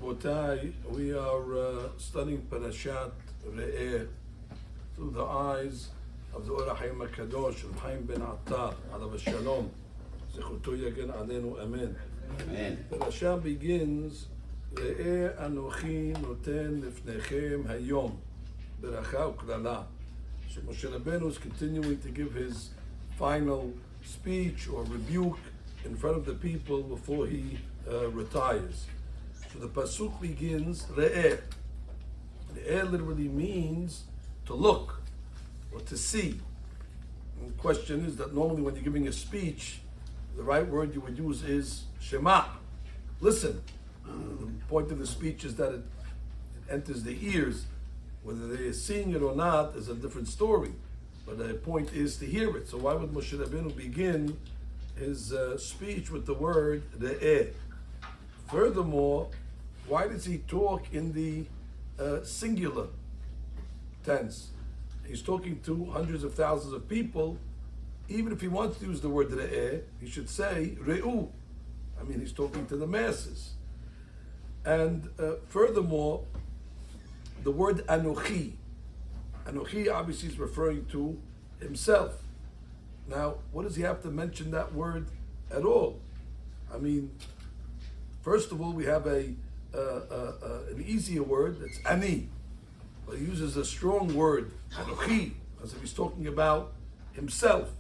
Rabotai, we are studying Parashat REEH through the eyes of the Or HaChaim HaKadosh, Reb Chaim ben Attar, Alav Shalom, Zechuto Yagen Aleinu, Amen. Amen. Parashat begins, REEH Anochi Noten Lifnechem Hayom, Beracha Uklala. So Moshe Rabbeinu is continuing to give his final speech or rebuke in front of the people before he retires. So the pasuk begins REEH. REEH literally means to look or to see. And the question is that normally when you're giving a speech, the right word you would use is Shema. Listen. The point of the speech is that it enters the ears. Whether they're seeing it or not is a different story. But the point is to hear it. So why would Moshe Rabbeinu begin his speech with the word REEH? Furthermore, why does he talk in the singular tense? He's talking to hundreds of thousands of people. Even if he wants to use the word REEH, he should say Re'u. I mean, he's talking to the masses. And furthermore, the word Anochi. Anochi obviously is referring to himself. Now, what does he have to mention that word at all? I mean, first of all, we have an easier word, that's Ani. But he uses a strong word, Anochi, as if he's talking about himself.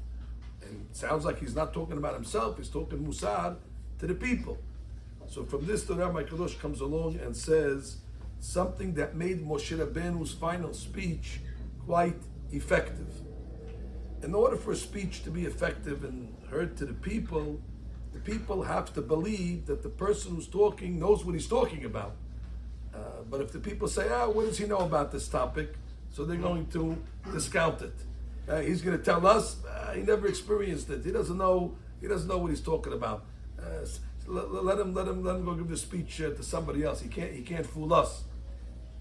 And it sounds like he's not talking about himself, he's talking Musar to the people. So from this, the Rabbi Kadosh comes along and says something that made Moshe Rabbeinu's final speech quite effective. In order for a speech to be effective and heard to the people have to believe that the person who's talking knows what he's talking about. But if the people say, what does he know about this topic? So they're going to discount it. He's going to tell us he never experienced it. He doesn't know what he's talking about. Let him go give the speech to somebody else. He can't fool us.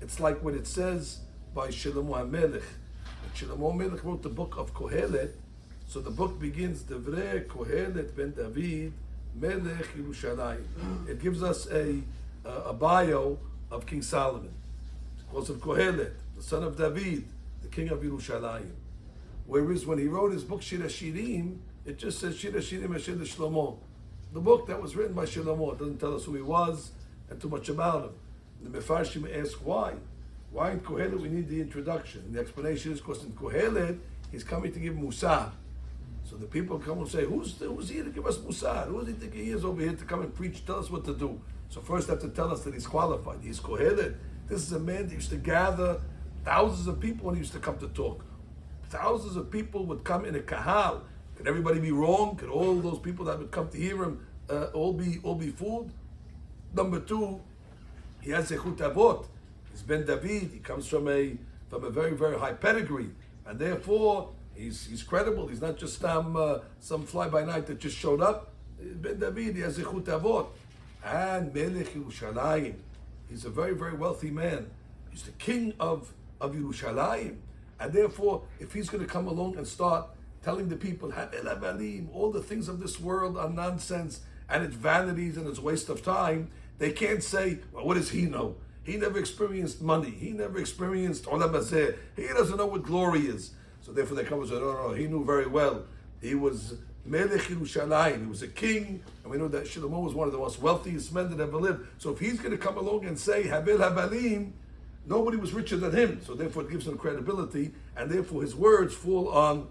It's like what it says by Shlomo HaMelech. Shlomo HaMelech wrote the book of Kohelet. So the book begins Devrei Kohelet ben David Melech Yerushalayim. It gives us a bio of King Solomon. It calls him Kohelet, the son of David, the king of Yerushalayim. Whereas when he wrote his book Shir HaShirim, it just says Shir HaShirim Asher Shlomo. The book that was written by Shlomo. It doesn't tell us who he was and too much about him. The Mefarshim ask why. Why in Kohelet we need the introduction? And the explanation is because in Kohelet he's coming to give Musar. So the people come and say, who's here to give us Musar? Who does he think he is over here to come and preach, tell us what to do? So first they have to tell us that he's qualified. He's Kohelet. This is a man that used to gather thousands of people when he used to come to talk. Thousands of people would come in a kahal. Could everybody be wrong? Could all those people that would come to hear him all be fooled? Number two, he has Zechut Avot. He's Ben David. He comes from a very, very high pedigree, and therefore he's credible. He's not just some fly by night that just showed up. Ben David. He has Zechut Avot, and Melech Yerushalayim. He's a very, very wealthy man. He's the king of Yerushalayim, and therefore, if he's going to come along and start telling the people, all the things of this world are nonsense and it's vanities and it's waste of time, they can't say, well, what does he know? He never experienced money. He never experienced olam hazeh. He doesn't know what glory is. So therefore they come and say, no, he knew very well. He was Melech Yerushalayim. He was a king, and we know that Shlomo was one of the most wealthiest men that ever lived. So if he's going to come along and say, Havel Habalim, nobody was richer than him. So therefore it gives him credibility, and therefore his words fall on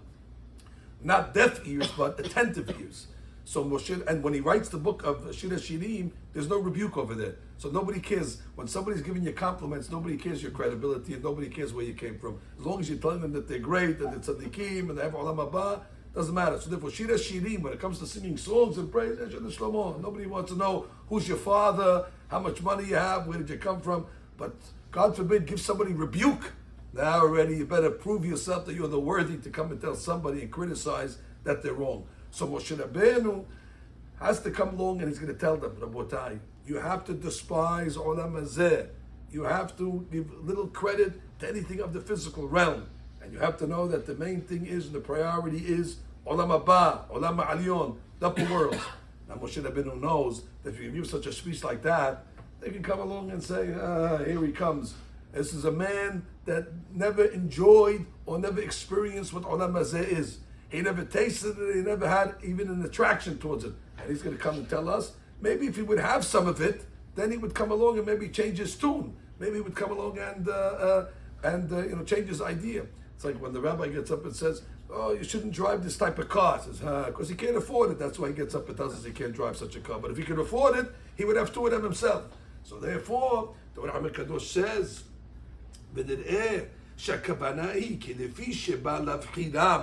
not deaf ears, but attentive ears. So Moshe, and when he writes the book of Shir HaShirim, there's no rebuke over there. So nobody cares. When somebody's giving you compliments, nobody cares your credibility, and nobody cares where you came from. As long as you're telling them that they're great, and they're tzaddikim, and they have olam haba, doesn't matter. So therefore, Shir HaShirim, when it comes to singing songs and praise, Shlomo, nobody wants to know who's your father, how much money you have, where did you come from. But God forbid, give somebody rebuke. Now already, you better prove yourself that you're the worthy to come and tell somebody and criticize that they're wrong. So Moshe Rabbeinu has to come along and he's going to tell them, Rabotai, you have to despise olam hazeh. You have to give little credit to anything of the physical realm. And you have to know that the main thing is, and the priority is, olam haba, olam ha'alyon, the upper world. Now Moshe Rabbeinu knows that if you give such a speech like that, They can come along and say, here he comes. This is a man that never enjoyed or never experienced what Olam Hazeh is. He never tasted it, he never had even an attraction towards it. And he's going to come and tell us, maybe if he would have some of it, then he would come along and maybe change his tune. Maybe he would come along and change his idea. It's like when the rabbi gets up and says, oh, you shouldn't drive this type of car. He says, because he can't afford it. That's why he gets up and tells us he can't drive such a car. But if he could afford it, he would have two of them himself. So therefore, the Rabbi Kadosh says, ונראה שהכוונה היא כלפי שבא להבחינם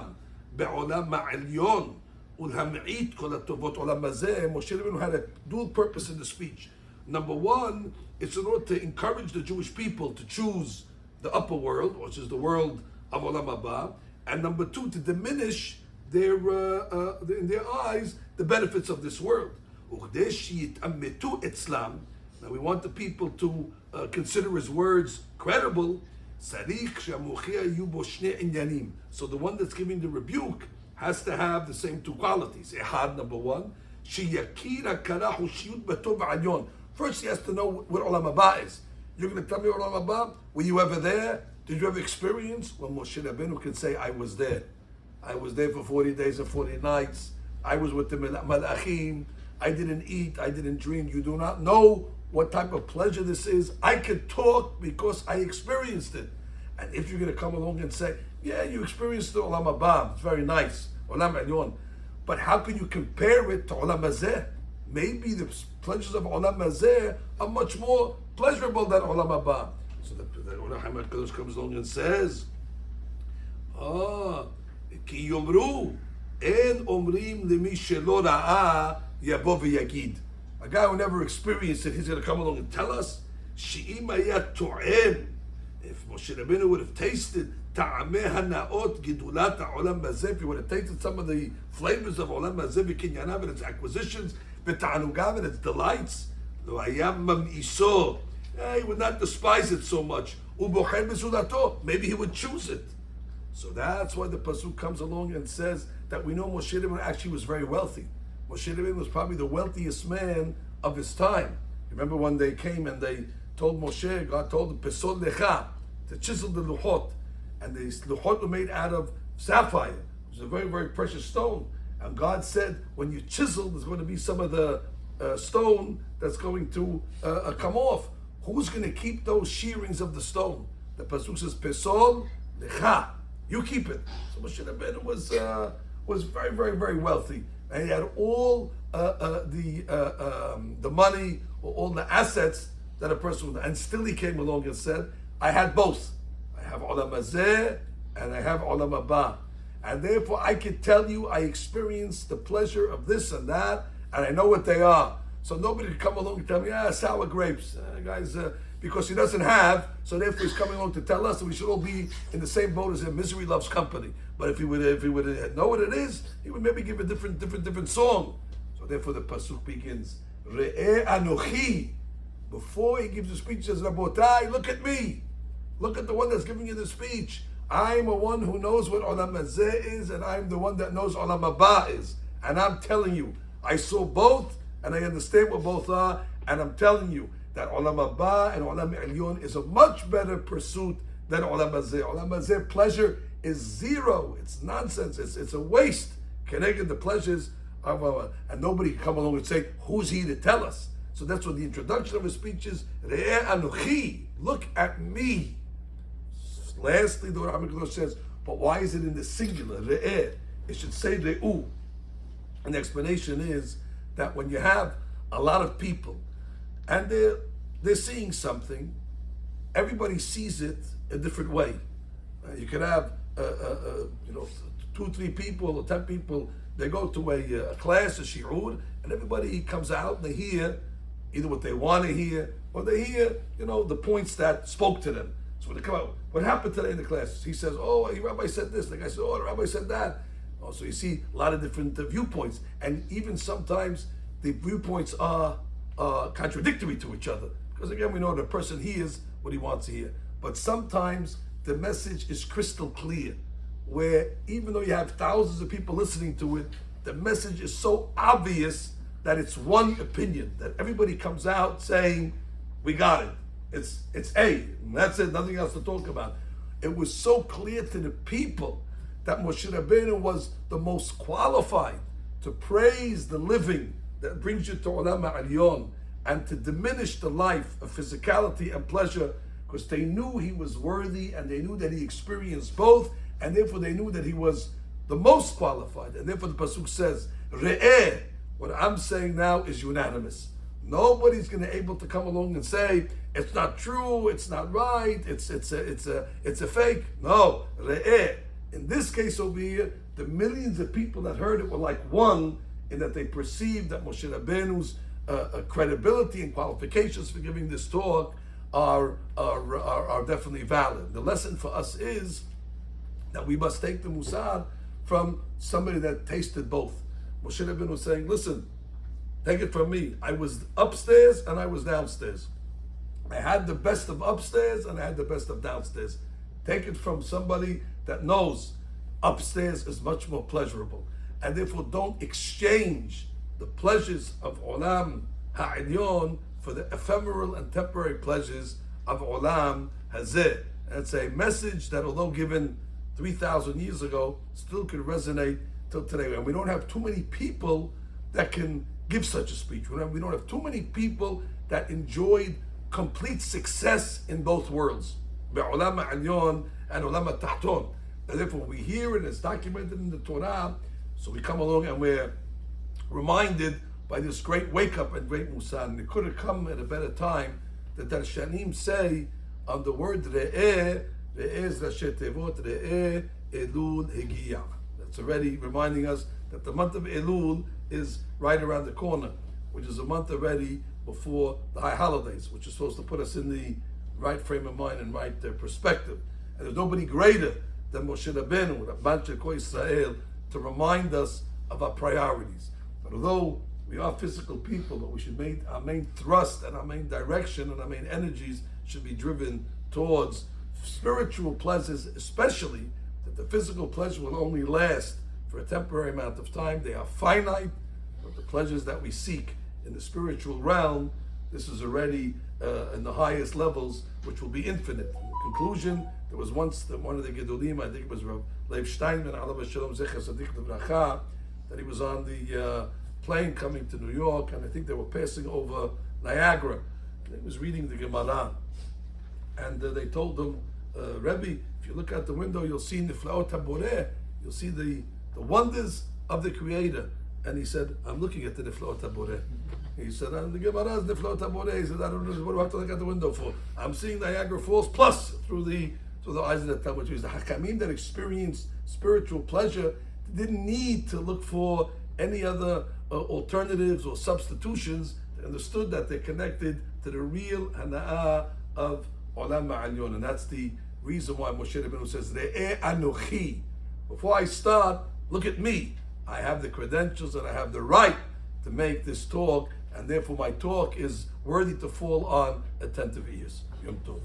בעולם העליון ולהמעיט כל הטובות עולם הזה. Moshe Rabbeinu had a dual purpose in the speech. Number one, it's in order to encourage the Jewish people to choose the upper world, which is the world of Olam Haba, and number two, to diminish their in their eyes the benefits of this world. וכדי שיתעמתו אצלם, now we want the people to consider his words credible. צריך שהמוכיח יהיו בו שני עניינים. So the one that's giving the rebuke has to have the same two qualities. אחד, number one, שיכיר הכרה חושיות בטוב העליון. First he has to know what Olam Haba is. You're going to tell me what Olam Haba? Were you ever there? Did you ever experience? Well, Moshe Rabbeinu can say, I was there. I was there for 40 days and 40 nights. I was with the Malachim. I didn't eat. I didn't drink. You do not know what type of pleasure this is. I can talk because I experienced it. And if you're going to come along and say, yeah, you experienced the Olam Haba, it's very nice, Olam Elyon, but how can you compare it to Olam Hazeh? Maybe the pleasures of Olam Hazeh are much more pleasurable than Olam Haba. So the Olam HaKadosh comes along and says, כי יאמרו, אין אומרים למי שלא ראה יבוא ויגיד. A guy who never experienced it, he's going to come along and tell us, שאם היה טועם, if Moshe Rabbeinu would have tasted טעמי הנאות גדולת העולם הזה, if he would have tasted some of the flavors of עולם הזה וקנייניו and its acquisitions, ותענוגיו and its delights, לא היה ממאיסו, he would not despise it so much. ובוחר בסעודתו, maybe he would choose it. So that's why the pasuk comes along and says that we know Moshe Rabbeinu actually was very wealthy. Moshe Rabbeinu was probably the wealthiest man of his time. Remember when they came and they told Moshe, God told him, Pesol lecha, to chisel the luchot. And the luchot were made out of sapphire, which is a very, very precious stone. And God said, when you chisel, there's going to be some of the stone that's going to come off. Who's going to keep those shearings of the stone? The pasuk says, Pesol lecha, you keep it. So Moshe Rabbeinu was very, very, very wealthy. And he had all the money, or all the assets that a person would, and still he came along and said, I had both. I have Olam Hazeh and I have Olam Haba. And therefore I can tell you I experienced the pleasure of this and that, and I know what they are. So nobody could come along and tell me, sour grapes. Guys, because he doesn't have, so therefore he's coming along to tell us that we should all be in the same boat as him. Misery loves company. But if he would know what it is, he would maybe give a different song. So therefore the pasuk begins, REEH anochi. Before he gives the speech, he says, Rabotai, look at me. Look at the one that's giving you the speech. I'm a one who knows what Olam Hazeh is, and I'm the one that knows Olam Haba is. And I'm telling you, I saw both, and I understand what both are, and I'm telling you that Olam Haba and Olam Elyon is a much better pursuit than Olam Hazeh. Olam Hazeh pleasure is zero. It's nonsense. It's a waste. Connected the pleasures of and nobody can come along and say, who's he to tell us? So that's what the introduction of his speech is. REEH anochi. Look at me. Lastly, the Rabbi says, but why is it in the singular? REEH. It should say re'u. And the explanation is that when you have a lot of people and they're seeing something, everybody sees it a different way. You could have 2-3 people or 10 people. They go to a class, a shi'ur, and everybody comes out and they hear either what they want to hear or they hear, the points that spoke to them. So when they come out, what happened today in the class? He says, oh, the rabbi said this. The guy says, oh, the rabbi said that. Oh, so you see a lot of different viewpoints, and even sometimes the viewpoints are contradictory to each other. Because again, we know the person hears what he wants to hear. But sometimes the message is crystal clear, where even though you have thousands of people listening to it, the message is so obvious that it's one opinion, that everybody comes out saying, we got it. It's A, and that's it, nothing else to talk about. It was so clear to the people that Moshe Rabbeinu was the most qualified to praise the living that brings you to Olam Ha'alyon and to diminish the life of physicality and pleasure, because they knew he was worthy and they knew that he experienced both, and therefore they knew that he was the most qualified. And therefore the Pasuk says, REEH, what I'm saying now is unanimous. Nobody's going to be able to come along and say, it's not true, it's not right, it's a fake. No, REEH. In this case over here, the millions of people that heard it were like one, in that they perceived that Moshe Rabbeinu's credibility and qualifications for giving this talk are definitely valid. The lesson for us is that we must take the musar from somebody that tasted both. Moshe Rabbeinu was saying, listen, take it from me. I was upstairs and I was downstairs. I had the best of upstairs and I had the best of downstairs. Take it from somebody that knows upstairs is much more pleasurable. And therefore don't exchange the pleasures of Olam Ha'ilyon for the ephemeral and temporary pleasures of Olam Hazeh. And it's a message that, although given 3,000 years ago, still could resonate till today. And we don't have too many people that can give such a speech. We don't have too many people that enjoyed complete success in both worlds, Olam Ha'ilyon and Olam Ha'tahton. And therefore we hear it, it's documented in the Torah, so we come along and we're reminded by this great wake-up and great Musa. And it could have come at a better time that Darshanim say on the word Re'eh, Re'eh is Rashi Tevot, Re'eh Elul Higiyah. That's already reminding us that the month of Elul is right around the corner, which is a month already before the high holidays, which is supposed to put us in the right frame of mind and right perspective. And there's nobody greater than Moshe Rabbeinu, Rabban Shel Kol Yisrael, to remind us of our priorities. But although we are physical people, but we should make our main thrust and our main direction and our main energies should be driven towards spiritual pleasures, especially that the physical pleasure will only last for a temporary amount of time. They are finite, but the pleasures that we seek in the spiritual realm, this is already in the highest levels, which will be infinite. In the conclusion, there was once one of the Gedolim, I think it was Rav Lev Steinman, Alav Shalom Zecher Sadiq Livracha, that he was on the plane coming to New York, and I think they were passing over Niagara. And he was reading the Gemara, and they told him, Rabbi, if you look out the window, you'll see Niflaot HaBoreh, you'll see the wonders of the Creator. And he said, I'm looking at the Niflaot HaBoreh. He said, the Gemara is Niflaot HaBoreh. He said, I don't know, what do I have to look out the window for? I'm seeing Niagara Falls, plus through the eyes of the Talmud. The Hakamim that experienced spiritual pleasure didn't need to look for any other alternatives or substitutions. They understood that they're connected to the real hana'ah of Olam Ha'alyon. And that's the reason why Moshe Rabbeinu says, Re'eh Anochi. Before I start, look at me. I have the credentials and I have the right to make this talk, and therefore my talk is worthy to fall on attentive ears. Yom Tov.